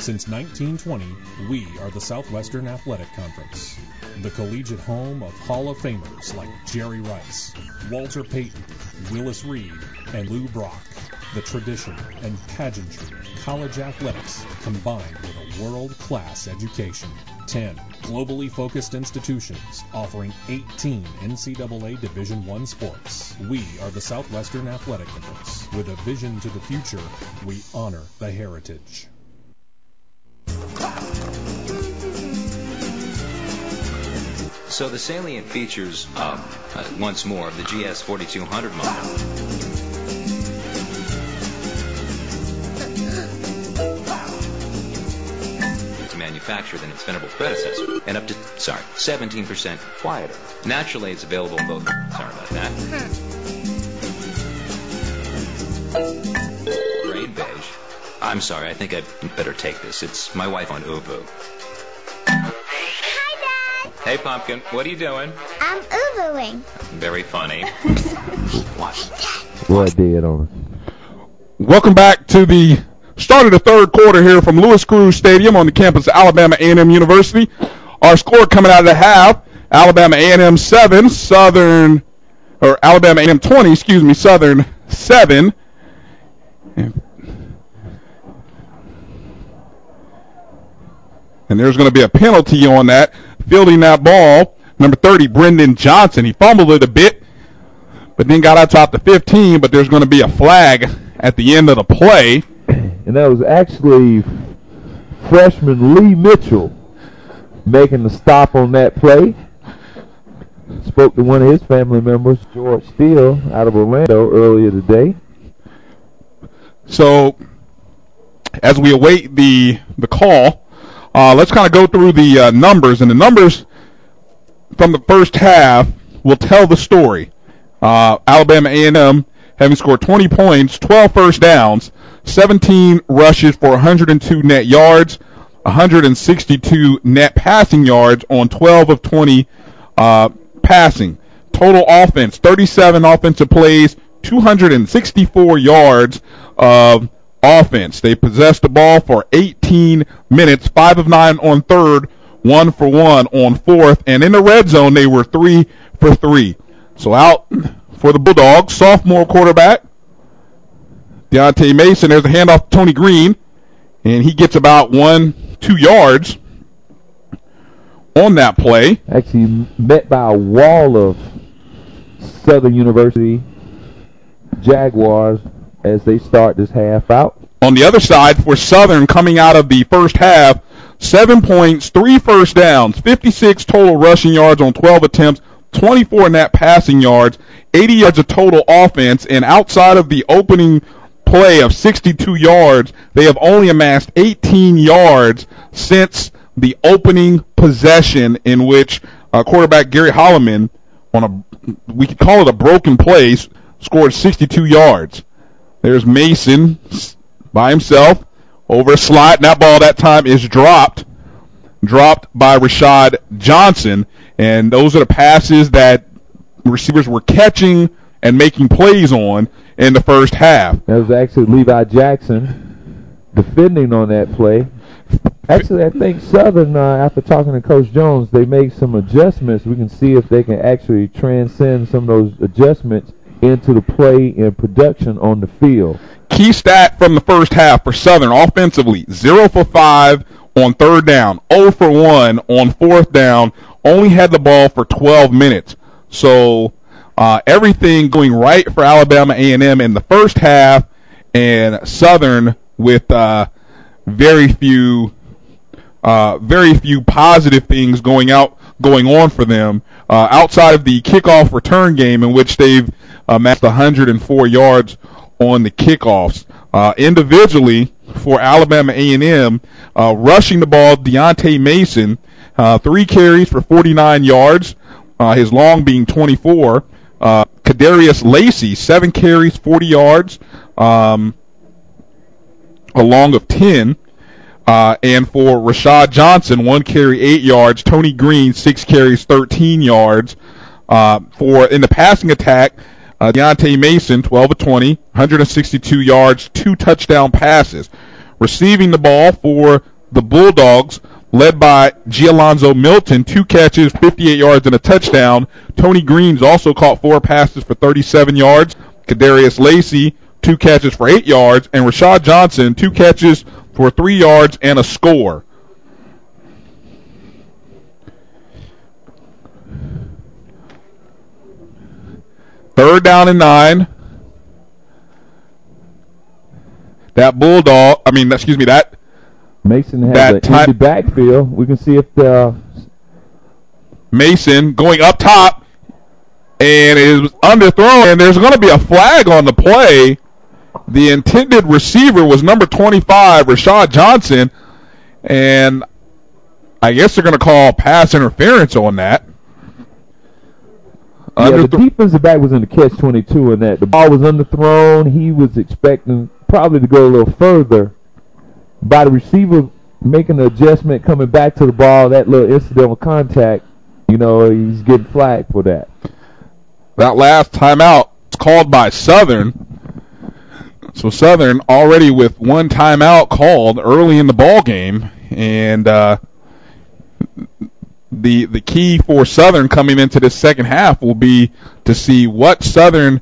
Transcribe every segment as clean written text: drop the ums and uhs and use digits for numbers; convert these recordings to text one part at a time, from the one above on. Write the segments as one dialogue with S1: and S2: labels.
S1: Since 1920, we are the Southwestern Athletic Conference, the collegiate home of Hall of Famers like Jerry Rice, Walter Payton, Willis Reed, and Lou Brock. The tradition and pageantry of college athletics combined with a world-class education. 10 globally focused institutions offering 18 NCAA Division I sports. We are the Southwestern Athletic Conference. With a vision to the future, we honor the heritage.
S2: So the salient features, once more, of the GS 4200 model. Manufactured than its venerable predecessor, and up to 17% quieter. Naturally, it's available in both. Sorry about that. Gray beige. I'm sorry. I think I'd better take this. It's my wife on SUvAAMU.
S3: Hi, Dad.
S2: Hey, Pumpkin. What are you doing?
S3: I'm SUvAAMUing.
S2: Very funny. What?
S4: What dead on us?
S5: Welcome back to the start of the third quarter here from Lewis Cruz Stadium on the campus of Alabama A&M University. Our score coming out of the half, Alabama A&M 7, Alabama A&M 20, Southern 7. And there's going to be a penalty on that. Fielding that ball, number 30, Brendan Johnson. He fumbled it a bit, but then got out top the 15, but there's going to be a flag at the end of the play.
S4: And that was actually freshman Lee Mitchell making the stop on that play. Spoke to one of his family members, George Steele, out of Orlando earlier today.
S5: So, as we await the call, let's kind of go through the numbers. And the numbers from the first half will tell the story. Alabama A&M having scored 20 points, 12 first downs, 17 rushes for 102 net yards, 162 net passing yards on 12 of 20 passing. Total offense, 37 offensive plays, 264 yards of offense. They possessed the ball for 18 minutes, 5 of 9 on third, 1 for 1 on fourth, and in the red zone they were 3 for 3. So out for the Bulldogs, sophomore quarterback Deontay Mason. There's a handoff to Tony Green, and he gets about 1-2 yards on that play.
S4: Actually met by a wall of Southern University Jaguars as they start this half out.
S5: On the other side for Southern, coming out of the first half, 7 points, 3 first downs, 56 total rushing yards on 12 attempts, 24 net passing yards, 80 yards of total offense, and outside of the opening play of 62 yards, they have only amassed 18 yards since the opening possession, in which quarterback Gary Holloman, we could call it a broken play, scored 62 yards. There's Mason by himself over a slot, and that ball that time is dropped by Rashad Johnson, and those are the passes that receivers were catching and making plays on in the first half.
S4: That was actually Levi Jackson defending on that play. Actually, I think Southern, after talking to Coach Jones, they made some adjustments. We can see if they can actually transcend some of those adjustments into the play and production on the field.
S5: Key stat from the first half for Southern offensively: 0 for 5 on third down, 0 for 1 on fourth down, only had the ball for 12 minutes. So everything going right for Alabama A&M in the first half, and Southern with very few positive things going on for them outside of the kickoff return game, in which they've amassed 104 yards on the kickoffs. Individually for Alabama A&M, rushing the ball, Deontay Mason, 3 carries for 49 yards, his long being 24. Kadarius Lacey, 7 carries, 40 yards, a long of 10. And for Rashad Johnson, 1 carry, 8 yards. Tony Green, 6 carries, 13 yards. In the passing attack, Deontay Mason, 12 of 20, 162 yards, 2 touchdown passes. Receiving the ball for the Bulldogs, led by Gialonzo Milton, 2 catches, 58 yards, and a touchdown. Tony Green's also caught 4 passes for 37 yards. Kadarius Lacey, 2 catches for 8 yards. And Rashad Johnson, 2 catches for 3 yards and a score. Third down and 9. That
S4: Mason has
S5: that
S4: an empty backfield. We can see if the
S5: Mason going up top, and it was underthrown, and there's going to be a flag on the play. The intended receiver was number 25, Rashad Johnson, and I guess they're going to call pass interference on that.
S4: The defensive back was in the catch-22 in that. The ball was underthrown. He was expecting probably to go a little further. By the receiver making the adjustment, coming back to the ball, that little incidental contact, he's getting flagged for that.
S5: That last timeout was called by Southern. So Southern already with 1 timeout called early in the ball game, and the key for Southern coming into this second half will be to see what Southern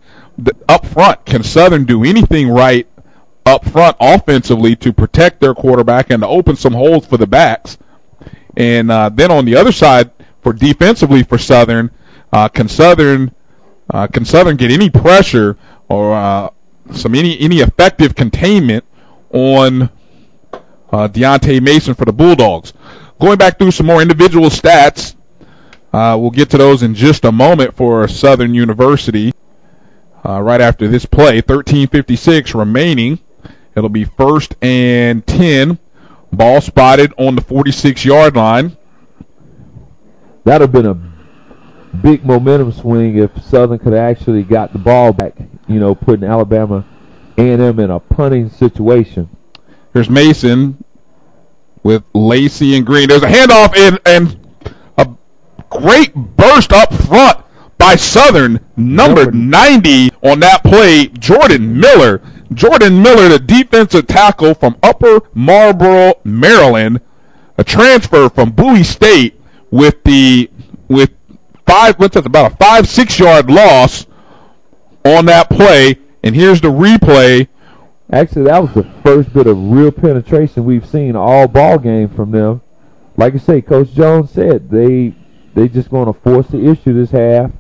S5: up front. Can Southern do anything right up front offensively to protect their quarterback and to open some holes for the backs? And then on the other side, for defensively for Southern, can Southern get any pressure or any effective containment on Deontay Mason for the Bulldogs? Going back through some more individual stats, we'll get to those in just a moment for Southern University. Right after this play, 13:56 remaining. It'll be 1st and 10. Ball spotted on the 46-yard line.
S4: That would have been a big momentum swing if Southern could have actually got the ball back, putting Alabama A&M in a punting situation.
S5: Here's Mason with Lacey and Green. There's a handoff and a great burst up front by Southern. Number 90 on that play, Jordan Miller. Jordan Miller, the defensive tackle from Upper Marlboro, Maryland, a transfer from Bowie State with about a 5-6 yard loss on that play. And here's the replay.
S4: Actually, that was the first bit of real penetration we've seen all ball game from them. Like I say, Coach Jones said they just going to force the issue this half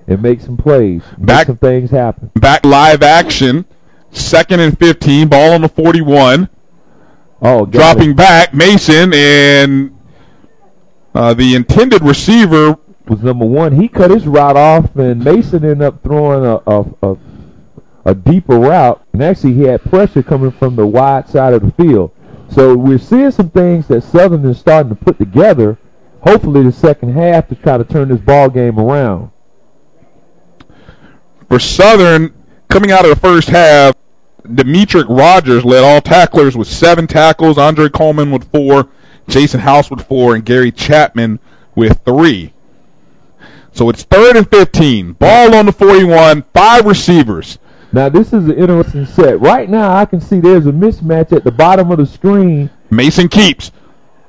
S4: and make some plays, make some things happen.
S5: Back live action, 2nd and 15, ball on the 41. Dropping back, Mason, and the intended receiver
S4: was number 1. He cut his route off, and Mason ended up throwing a deeper route, and actually he had pressure coming from the wide side of the field. So we're seeing some things that Southern is starting to put together, hopefully the second half, to try to turn this ball game around.
S5: For Southern, coming out of the first half, Demetric Rogers led all tacklers with 7 tackles, Andre Coleman with 4, Jason House with 4, and Gary Chapman with 3. So it's 3rd and 15, ball on the 41, 5 receivers.
S4: Now, this is an interesting set. Right now, I can see there's a mismatch at the bottom of the screen.
S5: Mason keeps,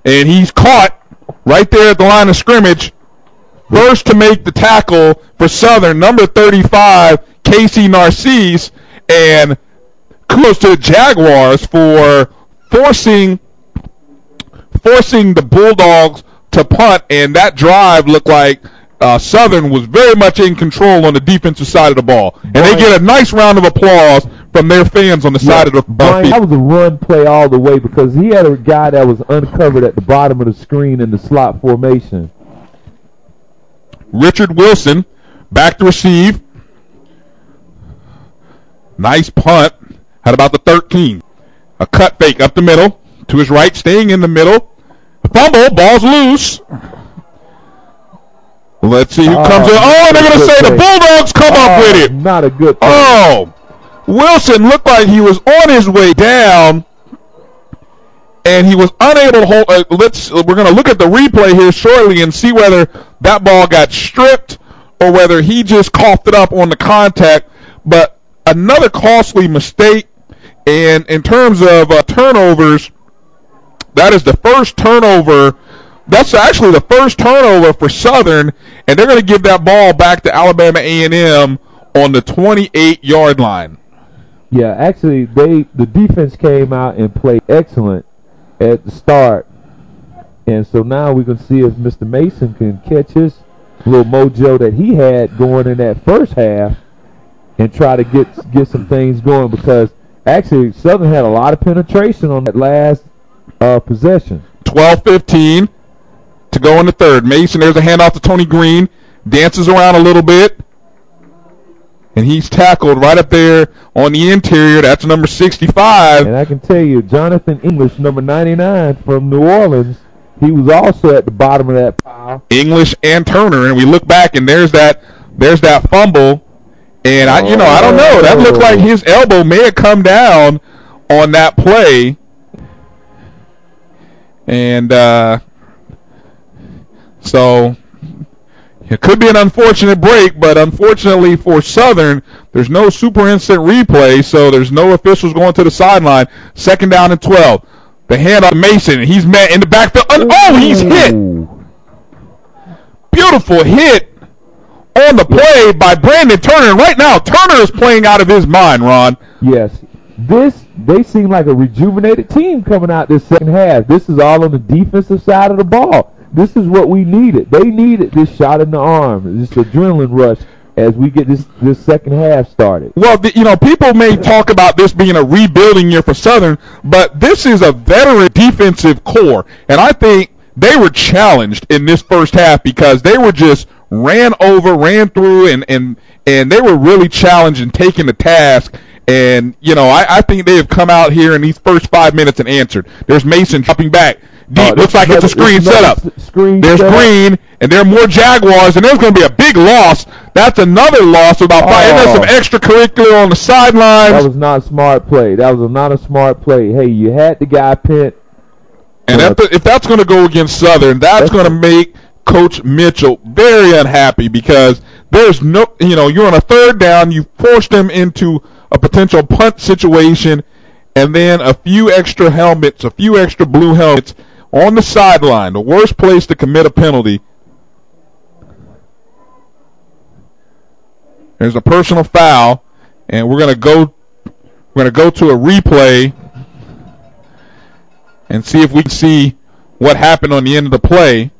S5: and he's caught right there at the line of scrimmage. First to make the tackle for Southern, number 35, Casey Narcisse, and kudos to the Jaguars for forcing the Bulldogs to punt, and that drive looked like Southern was very much in control on the defensive side of the ball. And they get a nice round of applause from their fans on the side of the field.
S4: That was a run play all the way because he had a guy that was uncovered at the bottom of the screen in the slot formation.
S5: Richard Wilson back to receive. Nice punt at about the 13. A cut fake up the middle to his right, staying in the middle. A fumble, ball's loose. Let's see who comes in. Oh, they're going to say the Bulldogs come up with it.
S4: Not a good play.
S5: Oh, Wilson looked like he was on his way down, and he was unable to hold. We're going to look at the replay here shortly and see whether that ball got stripped or whether he just coughed it up on the contact. But another costly mistake. And in terms of turnovers, That is the first turnover. That's actually the first turnover for Southern, and they're going to give that ball back to Alabama A&M on the 28-yard line.
S4: Yeah, actually, the defense came out and played excellent at the start, and so now we can see if Mr. Mason can catch his little mojo that he had going in that first half and try to get some things going, because actually Southern had a lot of penetration on that last possession.
S5: 12-15 to go in the third. Mason, there's a handoff to Tony Green, dances around a little bit, and he's tackled right up there on the interior. That's number 65.
S4: And I can tell you, Jonathan English, number 99 from New Orleans, he was also at the bottom of that pile.
S5: English and Turner, and we look back, and there's that fumble, and I don't know. That looked like his elbow may have come down on that play, and so it could be an unfortunate break, but unfortunately for Southern, there's no super instant replay, so there's no officials going to the sideline. 2nd down and 12. The handoff to Mason. He's met in the backfield. Oh, he's hit. Beautiful hit on the play by Brandon Turner. And right now, Turner is playing out of his mind, Ron.
S4: Yes. They seem like a rejuvenated team coming out this second half. This is all on the defensive side of the ball. This is what we needed. They needed this shot in the arm, this adrenaline rush as we get this second half started.
S5: Well, people may talk about this being a rebuilding year for Southern, but this is a veteran defensive core, and I think they were challenged in this first half because they were just ran through, and they were really challenged and taking the task. And, I think they have come out here in these first 5 minutes and answered. There's Mason dropping back. Deep. Looks like it's a screen setup. There's Green, and there are more Jaguars, and there's going to be a big loss. That's another loss of about 5. And there's some extracurricular on the sidelines.
S4: That was not a smart play. That was not a smart play. Hey, you had the guy pinned.
S5: And if that's going to go against Southern, that's going to make Coach Mitchell very unhappy, because there's no, you're on a 3rd down, you forced them into a potential punt situation, and then a few extra blue helmets on the sideline, the worst place to commit a penalty. There's a personal foul, and we're going to go to a replay and see if we can see what happened on the end of the play.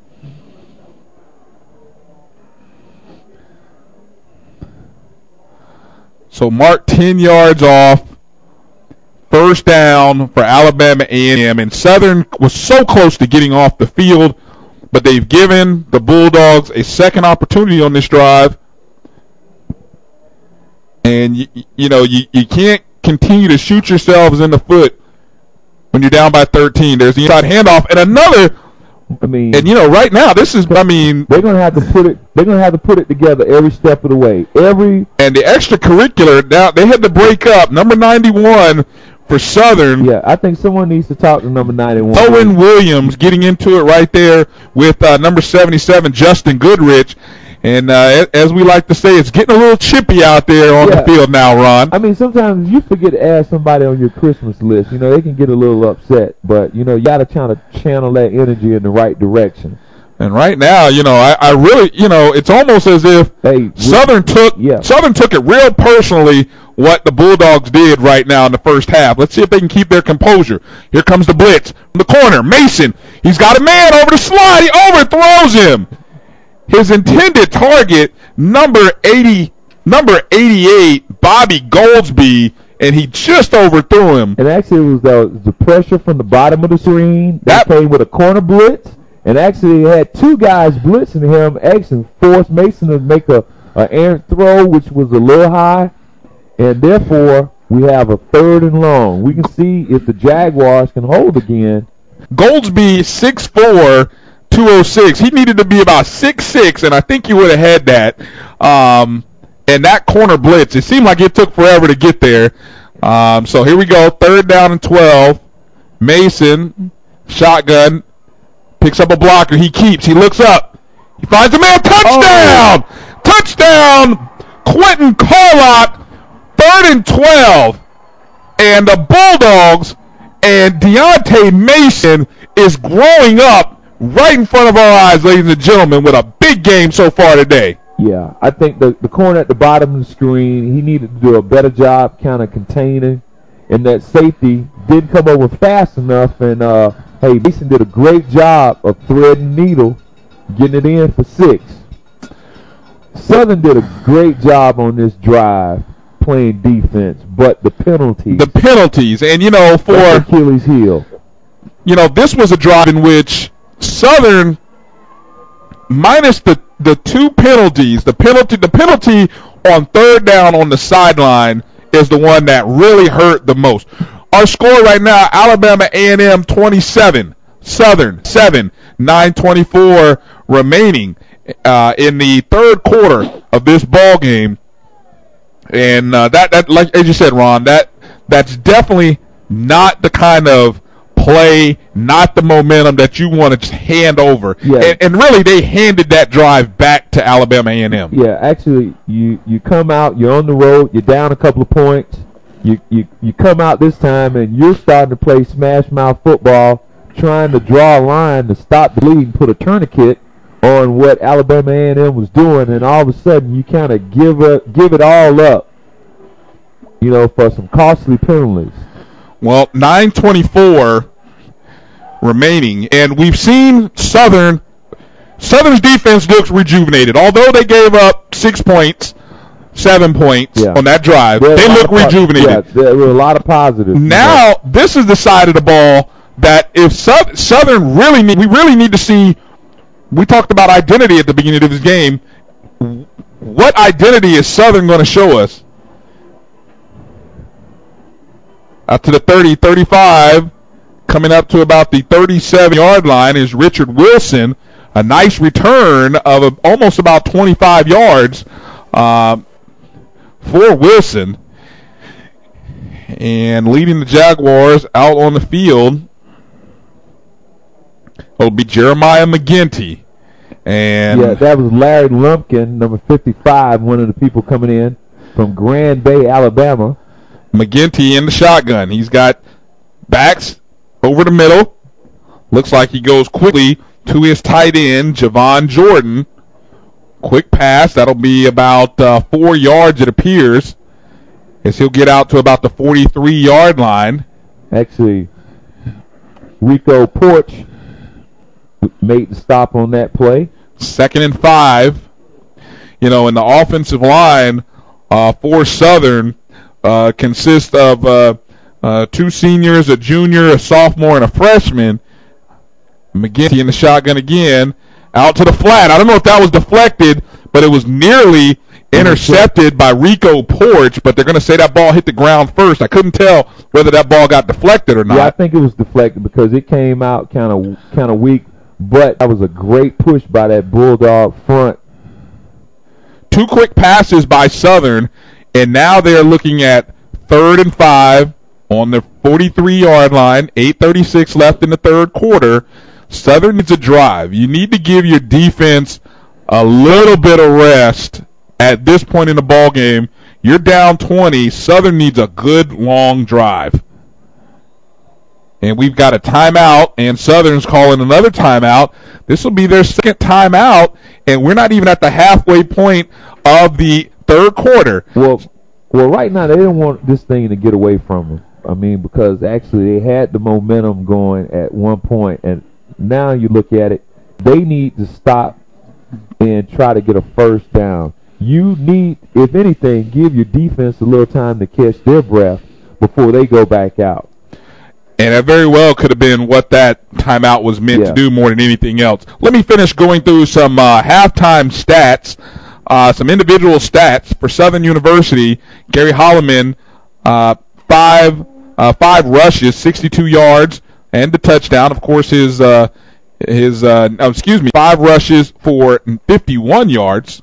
S5: So mark 10 yards off. 1st down for Alabama A&M, and Southern was so close to getting off the field, but they've given the Bulldogs a second opportunity on this drive. And you can't continue to shoot yourselves in the foot when you're down by 13. There's the inside handoff and another. Right now this is. They're
S4: gonna have to put it. They're gonna have to put it together every step of the way.
S5: And the extracurricular. Now they had to break up number 91 for Southern.
S4: Yeah, I think someone needs to talk to number 91.
S5: Owen Williams getting into it right there with number 77 Justin Goodrich. And as we like to say, it's getting a little chippy out there on the field now, Ron.
S4: Sometimes you forget to add somebody on your Christmas list. They can get a little upset, but you got to try to channel that energy in the right direction.
S5: And right now, I really, it's almost as if Southern took it real personally what the Bulldogs did right now in the first half. Let's see if they can keep their composure. Here comes the blitz from the corner. Mason, he's got a man over the slide. He overthrows him. His intended target, number 88, Bobby Goldsby, and he just overthrew him.
S4: And actually, it was the pressure from the bottom of the screen. That came with a corner blitz, and actually had 2 guys blitzing him. Actually forced Mason to make a errant throw, which was a little high, and therefore we have a 3rd and long. We can see if the Jaguars can hold again.
S5: Goldsby 6'4", 206. He needed to be about 6'6", and I think he would have had that. And that corner blitz, it seemed like it took forever to get there. So here we go, 3rd down and 12. Mason, shotgun, picks up a blocker. He keeps. He looks up. He finds a man. Touchdown! Oh. Touchdown! Quentin Carlock, 3rd and 12. And the Bulldogs and Deontay Mason is growing up right in front of our eyes, ladies and gentlemen, with a big game so far today.
S4: Yeah, I think the corner at the bottom of the screen, he needed to do a better job kind of containing, and that safety didn't come over fast enough. And hey, Mason did a great job of threading needle, getting it in for 6. Southern did a great job on this drive playing defense, but the penalties, and for Achilles heel.
S5: This was a drive in which Southern, minus the 2 penalties, the penalty on 3rd down on the sideline is the one that really hurt the most. Our score right now: Alabama A&M 27, Southern 7, 9:24 remaining in the 3rd quarter of this ball game. And that, like as you said, Ron, that's definitely not the kind of play, not the momentum that you want to just hand over.
S4: Yeah.
S5: And really, they handed that drive back to Alabama A&M.
S4: Yeah, actually, you come out, you're on the road, you're down a couple of points. You come out this time and you're starting to play smash mouth football, trying to draw a line to stop the bleeding, put a tourniquet on what Alabama A&M was doing, and all of a sudden you kind of give it all up, for some costly penalties.
S5: Well, 9:24 remaining, and we've seen Southern's defense looks rejuvenated. Although they gave up 6 points, 7 points on that drive, they look rejuvenated.
S4: Yeah, there were a lot of positives.
S5: Now, this is the side of the ball that if Southern we really need to see. We talked about identity at the beginning of this game. What identity is Southern going to show us? Out to the 30, 35, coming up to about the 37-yard line is Richard Wilson. A nice return of almost about 25 yards for Wilson. And leading the Jaguars out on the field will be Jeremiah McGinty. And
S4: yeah, that was Larry Lumpkin, number 55, one of the people coming in from Grand Bay, Alabama.
S5: McGinty in the shotgun. He's got backs over the middle. Looks like he goes quickly to his tight end, Javon Jordan. Quick pass. That'll be about 4 yards, it appears, as he'll get out to about the 43-yard line.
S4: Actually, Rico Porch made the stop on that play.
S5: 2nd and 5. And the offensive line for Southern consists of 2 seniors, a junior, a sophomore, and a freshman. McGinty in the shotgun again, out to the flat. I don't know if that was deflected, but it was nearly intercepted by Rico Porch, but they're going to say that ball hit the ground first. I couldn't tell whether that ball got deflected or not.
S4: Yeah, I think it was deflected because it came out kind of weak, but that was a great push by that Bulldog front.
S5: 2 quick passes by Southern, and now they're looking at 3rd and 5 on the 43-yard line, 8:36 left in the 3rd quarter. Southern needs a drive. You need to give your defense a little bit of rest at this point in the ball game. You're down 20. Southern needs a good long drive. And we've got a timeout, and Southern's calling another timeout. This will be their 2nd timeout, and we're not even at the halfway point of the 3rd quarter.
S4: Well, right now they didn't want this thing to get away from them. I mean, because actually they had the momentum going at one point, and now you look at it, they need to stop and try to get a 1st down. You need, if anything, give your defense a little time to catch their breath before they go back out.
S5: And it very well could have been what that timeout was meant to do more than anything else. Let me finish going through some halftime stats, some individual stats for Southern University. Gary Holloman, 5 rushes, 62 yards, and the touchdown. Of course, 5 rushes for 51 yards.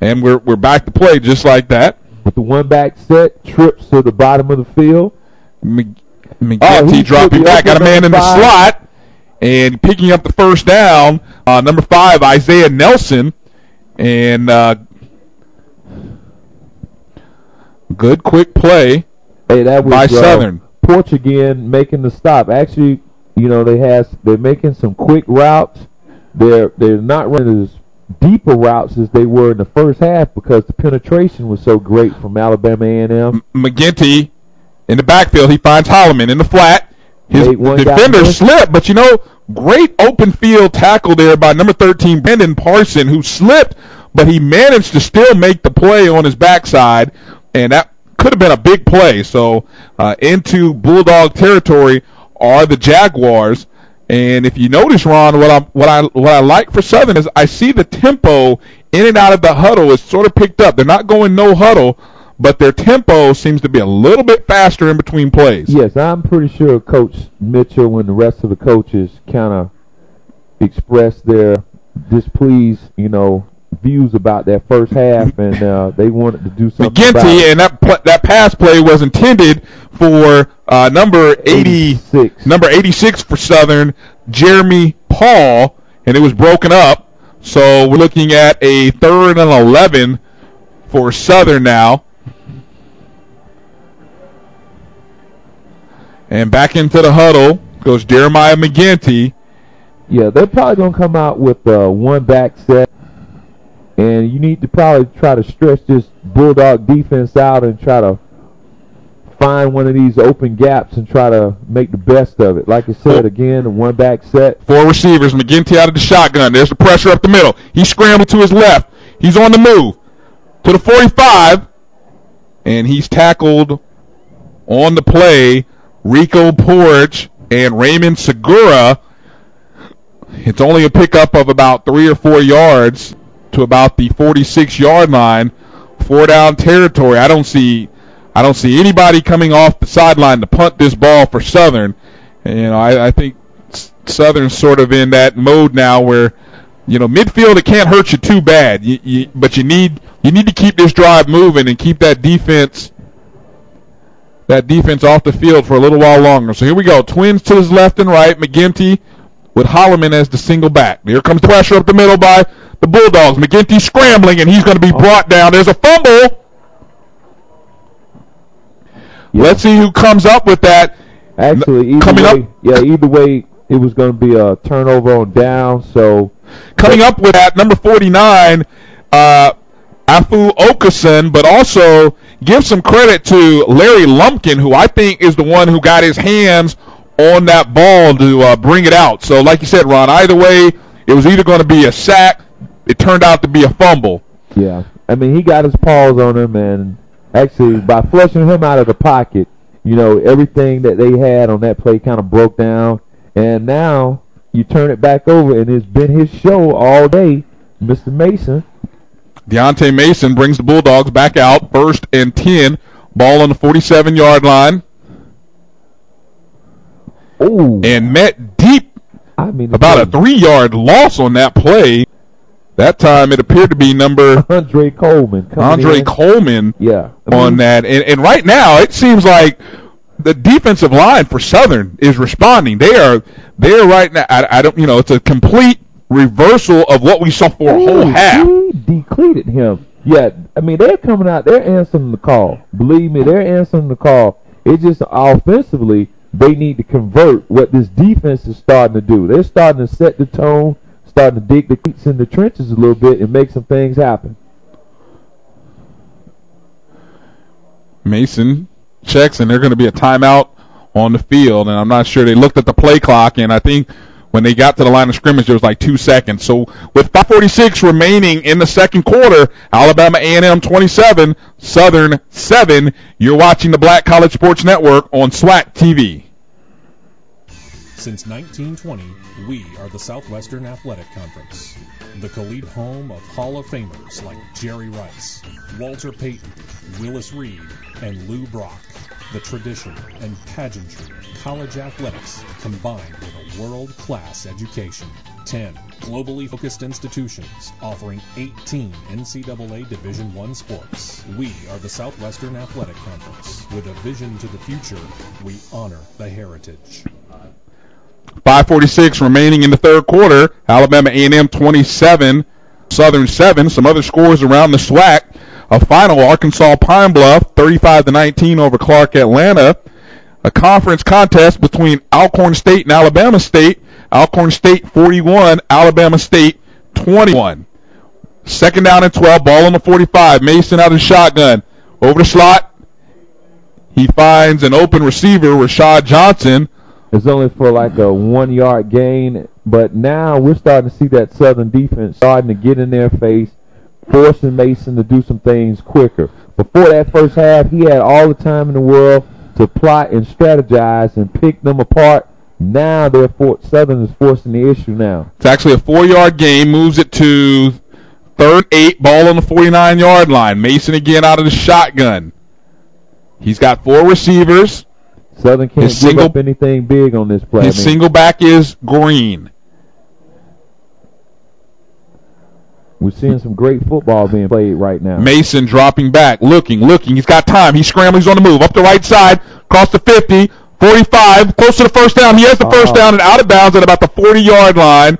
S5: And we're back to play just like that.
S4: With the one back set, trips to the bottom of the field.
S5: McGinty dropping back, got a man in the slot, and picking up the 1st down. Number 5, Isaiah Nelson, and good quick play
S4: that was,
S5: by Southern.
S4: Porch again making the stop. Actually, they're making some quick routes. They're not running as deeper routes as they were in the first half because the penetration was so great from Alabama A&M.
S5: McGinty in the backfield, he finds Holloman in the flat. His defender slipped, but great open field tackle there by number 13, Brandon Parson, who slipped, but he managed to still make the play on his backside, and that could have been a big play. So into Bulldog territory are the Jaguars. And if you notice, Ron, what I like for Southern is I see the tempo in and out of the huddle is sort of picked up. They're not going no huddle, but their tempo seems to be a little bit faster in between plays.
S4: Yes, I'm pretty sure Coach Mitchell and the rest of the coaches kind of expressed their displeased, views about that first half, and they wanted to do something
S5: McGinty,
S4: about it.
S5: And that pass play was intended for number 86 for Southern, Jeremy Paul, and it was broken up. So we're looking at a 3rd and 11 for Southern now. And back into the huddle goes Jeremiah McGinty.
S4: Yeah, they're probably going to come out with one back set. And you need to probably try to stretch this Bulldog defense out and try to find one of these open gaps and try to make the best of it. Like I said, again, a one back set.
S5: 4 receivers. McGinty out of the shotgun. There's the pressure up the middle. He scrambled to his left. He's on the move to the 45. And he's tackled on the play. Rico Porch and Raymond Segura. It's only a pickup of about 3 or 4 yards to about the 46-yard line. 4 down territory. I don't see anybody coming off the sideline to punt this ball for Southern. And, I think Southern's sort of in that mode now where, midfield, it can't hurt you too bad. But you need to keep this drive moving and keep that defense off the field for a little while longer. So here we go. Twins to his left and right. McGinty with Holloman as the single back. Here comes the pressure up the middle by the Bulldogs. McGinty scrambling, and he's going to be brought down. There's a fumble. Yeah. Let's see who comes up with that.
S4: Actually, either way, it was going to be a turnover on down. So
S5: coming up with that, number 49, Afu Okason, but also give some credit to Larry Lumpkin, who I think is the one who got his hands on that ball to bring it out. So like you said, Ron, either way, it was either going to be a sack. It turned out to be a fumble.
S4: Yeah. I mean, he got his paws on him, and actually by flushing him out of the pocket, everything that they had on that play kind of broke down. And now you turn it back over, and it's been his show all day, Mr. Mason.
S5: Deontay Mason brings the Bulldogs back out. 1st and 10. Ball on the 47-yard line.
S4: Ooh.
S5: And met deep. About a 3-yard loss on that play. That time it appeared to be number
S4: Andre Coleman.
S5: Yeah. On that. And right now it seems like the defensive line for Southern is responding. They're right now. I don't. It's a complete reversal of what we saw for a whole half.
S4: He depleted him. Yeah, they're coming out. They're answering the call. Believe me, they're answering the call. It's just offensively, they need to convert what this defense is starting to do. They're starting to set the tone, starting to dig the cleats in the trenches a little bit and make some things happen.
S5: Mason checks, and they're going to be a timeout on the field. And I'm not sure. They looked at the play clock, and I think when they got to the line of scrimmage, there was like 2 seconds. So with 5:46 remaining in the second quarter, Alabama A&M 27, Southern 7. You're watching the Black College Sports Network on SWAC TV.
S1: Since 1920, we are the Southwestern Athletic Conference, the collegiate home of Hall of Famers like Jerry Rice, Walter Payton, Willis Reed, and Lou Brock. The tradition and pageantry of college athletics combined with a world-class education. 10 globally focused institutions offering 18 NCAA Division I sports. We are the Southwestern Athletic Conference. With a vision to the future, we honor the heritage.
S5: 5:46 remaining in the third quarter. Alabama A&M 27, Southern 7. Some other scores around the SWAC. A final, Arkansas Pine Bluff 35-19 over Clark Atlanta. a conference contest between Alcorn State and Alabama State. Alcorn State 41, Alabama State 21. Second down and 12, ball on the 45. Mason out of the shotgun. Over the slot. He finds an open receiver, Rashad Johnson.
S4: It's only for like a 1 yard gain, but now we're starting to see that Southern defense starting to get in their face, forcing Mason to do some things quicker. Before that first half, he had all the time in the world to plot and strategize and pick them apart. Now Southern is forcing the issue now.
S5: It's actually a 4 yard gain, moves it to 3rd and 8, ball on the 49 yard line. Mason again out of the shotgun. He's got 4 receivers.
S4: Southern can't give up anything big on this play.
S5: His single back is Green.
S4: We're seeing some great football being played right now.
S5: Mason dropping back, looking. He's got time. He's scrambling. He's on the move. Up the right side, across the 50, 45, close to the first down. He has the first down and out of bounds at about the 40-yard line.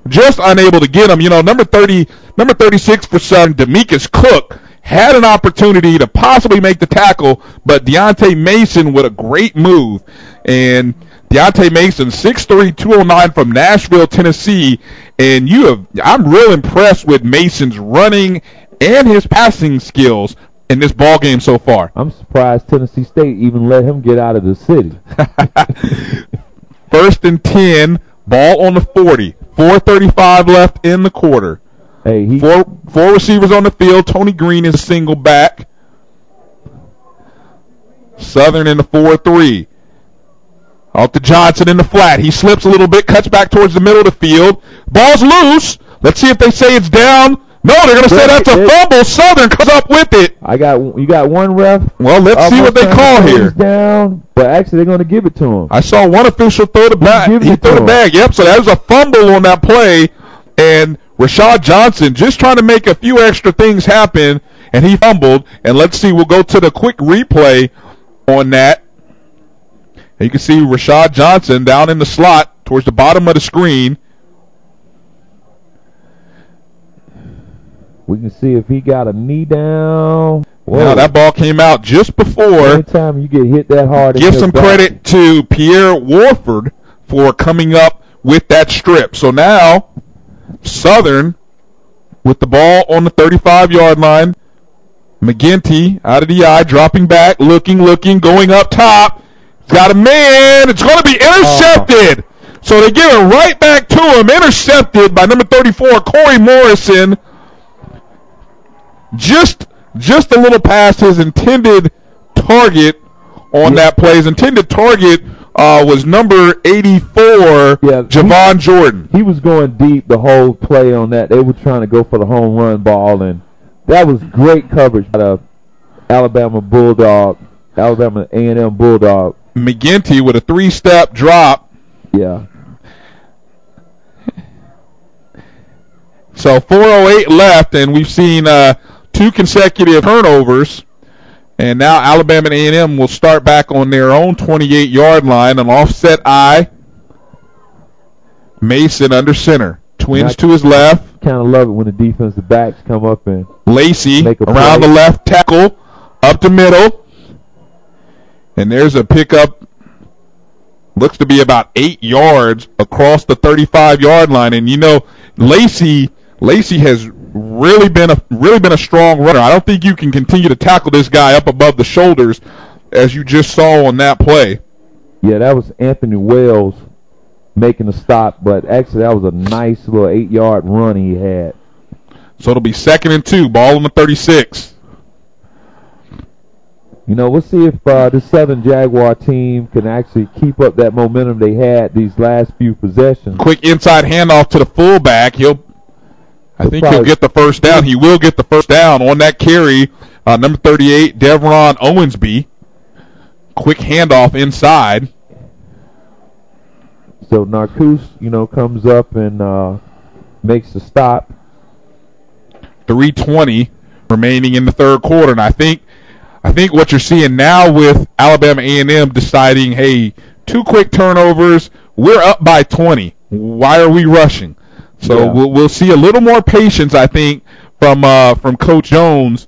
S5: Just unable to get him. You know, number 36 for Southern, Demetrius Cook, had an opportunity to possibly make the tackle, but Deontay Mason with a great move. And Deontay Mason, 6'3", 209 from Nashville, Tennessee. And I'm real impressed with Mason's running and his passing skills in this ball game so far.
S4: I'm surprised Tennessee State even let him get out of the city.
S5: 1st and 10, ball on the 40. 4:35 left in the quarter.
S4: Hey,
S5: four receivers on the field. Tony Green is a single back. Southern in the 4-3. Out to Johnson in the flat. He slips a little bit, cuts back towards the middle of the field. Ball's loose. Let's see if they say it's down. No, they're going to say that's a fumble. Southern comes up with it.
S4: You got one ref.
S5: Well, let's see what they call here.
S4: Down, but actually they're going to give it to him.
S5: I saw one official throw the bag. He threw the bag. Yep. So that was a fumble on that play, and Rashad Johnson just trying to make a few extra things happen, and he fumbled. And let's see. We'll go to the quick replay on that. And you can see Rashad Johnson down in the slot towards the bottom of the screen.
S4: We can see if he got a knee down.
S5: Now that ball came out just before.
S4: Anytime you get hit that hard.
S5: Give some credit to Pierre Warford for coming up with that strip. So now Southern with the ball on the 35-yard line. McGinty out of the eye, dropping back, looking, going up top. Got a man. It's going to be intercepted. So they give it right back to him. Intercepted by number 34, Corey Morrison. Just a little past his intended target on that play. His intended target was number 84, Javon Jordan.
S4: He was going deep the whole play on that. They were trying to go for the home run ball, and that was great coverage by the Alabama A&M Bulldog.
S5: McGinty with a 3-step drop.
S4: Yeah.
S5: So 4:08 left, and we've seen 2 consecutive turnovers. And now Alabama and A&M will start back on their own 28-yard line. An offset eye. Mason under center. Twins to his left.
S4: Kind of love it when the defensive backs come up and
S5: Lacey around the left tackle. Up the middle. And there's a pickup. Looks to be about 8 yards across the 35-yard line. And, you know, Lacey has really been a strong runner. I don't think you can continue to tackle this guy up above the shoulders as you just saw on that play.
S4: Yeah, that was Anthony Wells making the stop, but actually that was a nice little 8-yard run he had.
S5: So it'll be 2nd and 2, ball on the 36.
S4: You know, we'll see if the Southern Jaguar team can actually keep up that momentum they had these last few possessions.
S5: Quick inside handoff to the fullback. I think he'll get the first down. He will get the first down on that carry. Number 38, Devron Owensby. Quick handoff inside.
S4: So Narcous, comes up and makes the stop.
S5: 3:20 remaining in the third quarter, and I think what you're seeing now with Alabama A&M deciding, hey, 2 quick turnovers, we're up by 20. Why are we rushing? So we'll see a little more patience, I think, from Coach Jones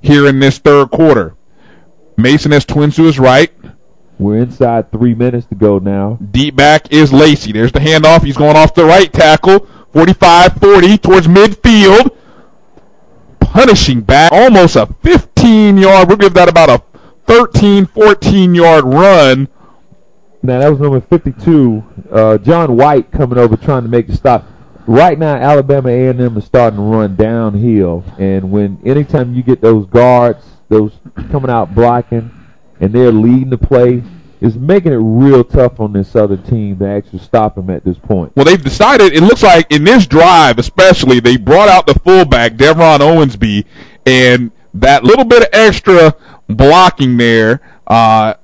S5: here in this third quarter. Mason has twins to his right.
S4: We're inside 3 minutes to go now.
S5: Deep back is Lacey. There's the handoff. He's going off the right tackle. 45-40 towards midfield. Punishing back. Almost a 15-yard. We'll give that about a 13, 14-yard run.
S4: Now, that was number 52, John White, coming over trying to make the stop. Right now, Alabama A&M is starting to run downhill, and anytime you get those guards, those coming out blocking, and they're leading the play, it's making it real tough on this other team to actually stop them at this point.
S5: Well, they've decided, it looks like in this drive especially, they brought out the fullback, Devron Owensby, and that little bit of extra blocking there by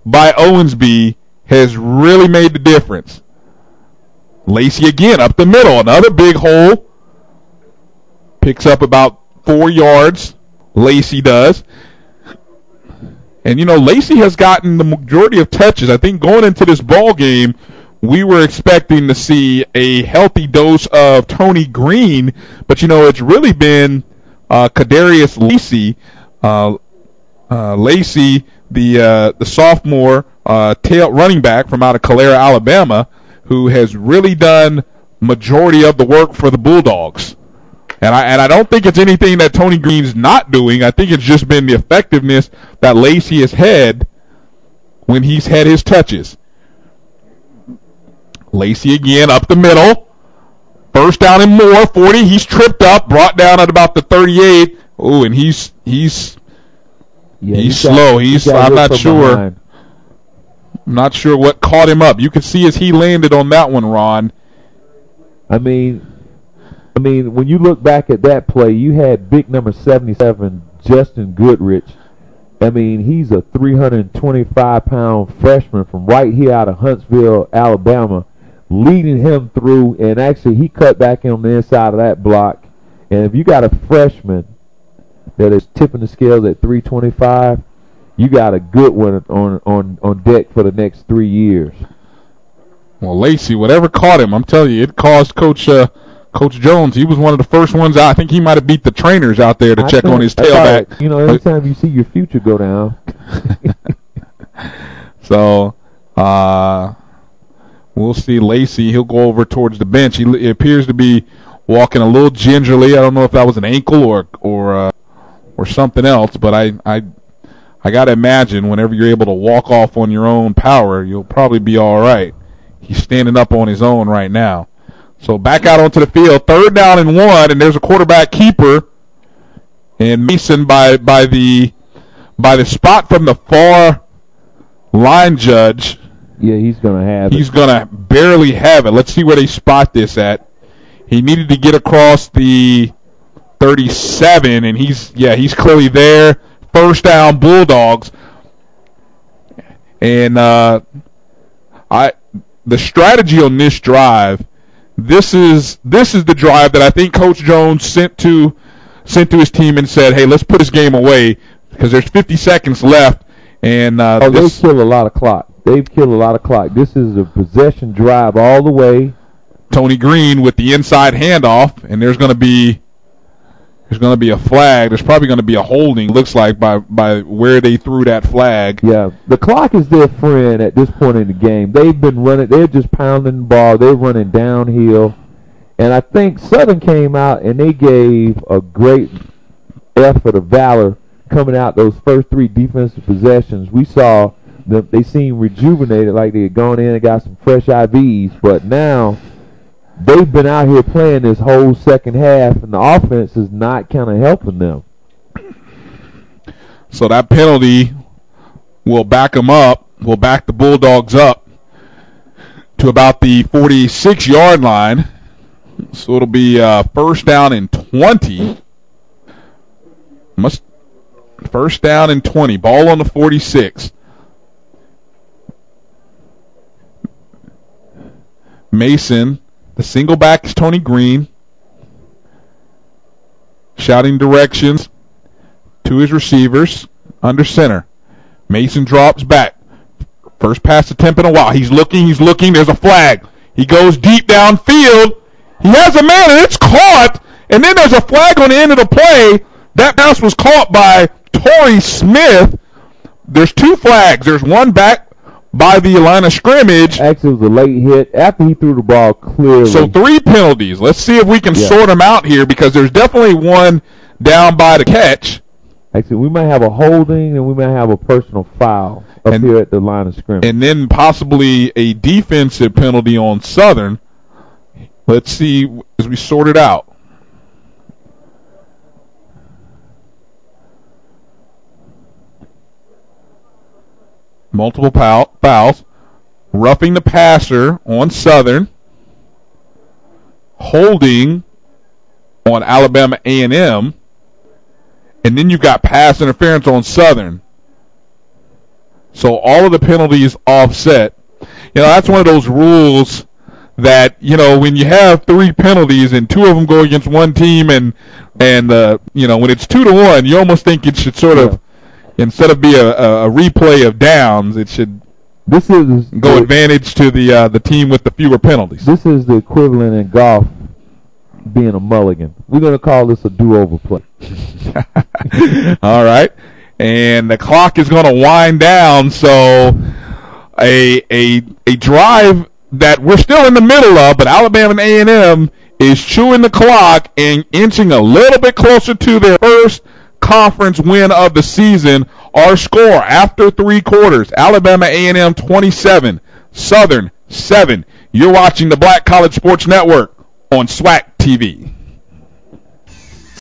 S5: Owensby has really made the difference. Lacey again up the middle, another big hole. Picks up about 4 yards. Lacey does. And, Lacey has gotten the majority of touches. I think going into this ball game, we were expecting to see a healthy dose of Tony Green, but, it's really been Kadarius Lacey. Lacey, the sophomore tail running back from out of Calera, Alabama, who has really done majority of the work for the Bulldogs. And I don't think it's anything that Tony Green's not doing. I think it's just been the effectiveness that Lacey has had when he's had his touches. Lacey again up the middle. First down and more, 40. He's tripped up, brought down at about the 38. Oh, and he's slow. I'm not sure. Behind. I'm not sure what caught him up. You could see as he landed on that one, Ron.
S4: I mean, when you look back at that play, you had big number 77, Justin Goodrich. I mean, he's a 325-pound freshman from right here out of Huntsville, Alabama, leading him through, and actually he cut back in on the inside of that block. And if you got a freshman that is tipping the scales at 325, you got a good one on deck for the next 3 years.
S5: Well, Lacey, whatever caught him, I'm telling you, it caused Coach Jones. He was one of the first ones out. I think he might have beat the trainers out there to check on his tailback.
S4: Anytime you see your future go down.
S5: So, we'll see Lacey. He'll go over towards the bench. He appears to be walking a little gingerly. I don't know if that was an ankle or something else, but I got to imagine whenever you're able to walk off on your own power, you'll probably be all right. He's standing up on his own right now. So back out onto the field, 3rd down and 1, and there's a quarterback keeper. And Mason by the spot from the far line judge.
S4: Yeah, he's going to have it.
S5: He's going to barely have it. Let's see where they spot this at. He needed to get across the 37, and he's clearly there. 1st down, Bulldogs. And the strategy on this drive, this is the drive that I think Coach Jones sent to his team and said, hey, let's put this game away because there's 50 seconds left. And
S4: they kill a lot of clock. They've killed a lot of clock. This is a possession drive all the way.
S5: Tony Green with the inside handoff, and there's going to be a flag. There's probably going to be a holding, looks like, by where they threw that flag.
S4: Yeah, the clock is their friend at this point in the game. They've been running. They're just pounding the ball. They're running downhill. And I think Southern came out and they gave a great effort of valor coming out those first 3 defensive possessions. We saw they seemed rejuvenated, like they had gone in and got some fresh IVs. But now they've been out here playing this whole second half, and the offense is not kind of helping them.
S5: So that penalty will back them up, will back the Bulldogs up to about the 46-yard line. So it'll be 1st down and 20. 1st down and 20. Ball on the 46. Mason. The single back is Tony Green, shouting directions to his receivers under center. Mason drops back. First pass attempt in a while. He's looking. There's a flag. He goes deep downfield. He has a man, and it's caught. And then there's a flag on the end of the play. That pass was caught by Torrey Smith, there's 2 flags. There's one back by the line of scrimmage.
S4: Actually, it was a late hit after he threw the ball clearly.
S5: So 3 penalties. Let's see if we can sort them out here, because there's definitely one down by the catch.
S4: Actually, we might have a holding and we might have a personal foul up here at the line of scrimmage.
S5: And then possibly a defensive penalty on Southern. Let's see as we sort it out. Multiple fouls. Roughing the passer on Southern. Holding on Alabama A&M. And then you've got pass interference on Southern. So all of the penalties offset. That's one of those rules that, when you have 3 penalties and 2 of them go against one team and when it's 2-1, you almost think it should sort of, instead of be a replay of downs, it should go advantage to the team with the fewer penalties.
S4: This is the equivalent in golf being a mulligan. We're going to call this a do-over play.
S5: All right. And the clock is going to wind down, so a drive that we're still in the middle of, but Alabama A&M is chewing the clock and inching a little bit closer to their first conference win of the season. Our score after 3 quarters, Alabama A&M 27, Southern 7. You're watching the Black College Sports Network on SWAC TV.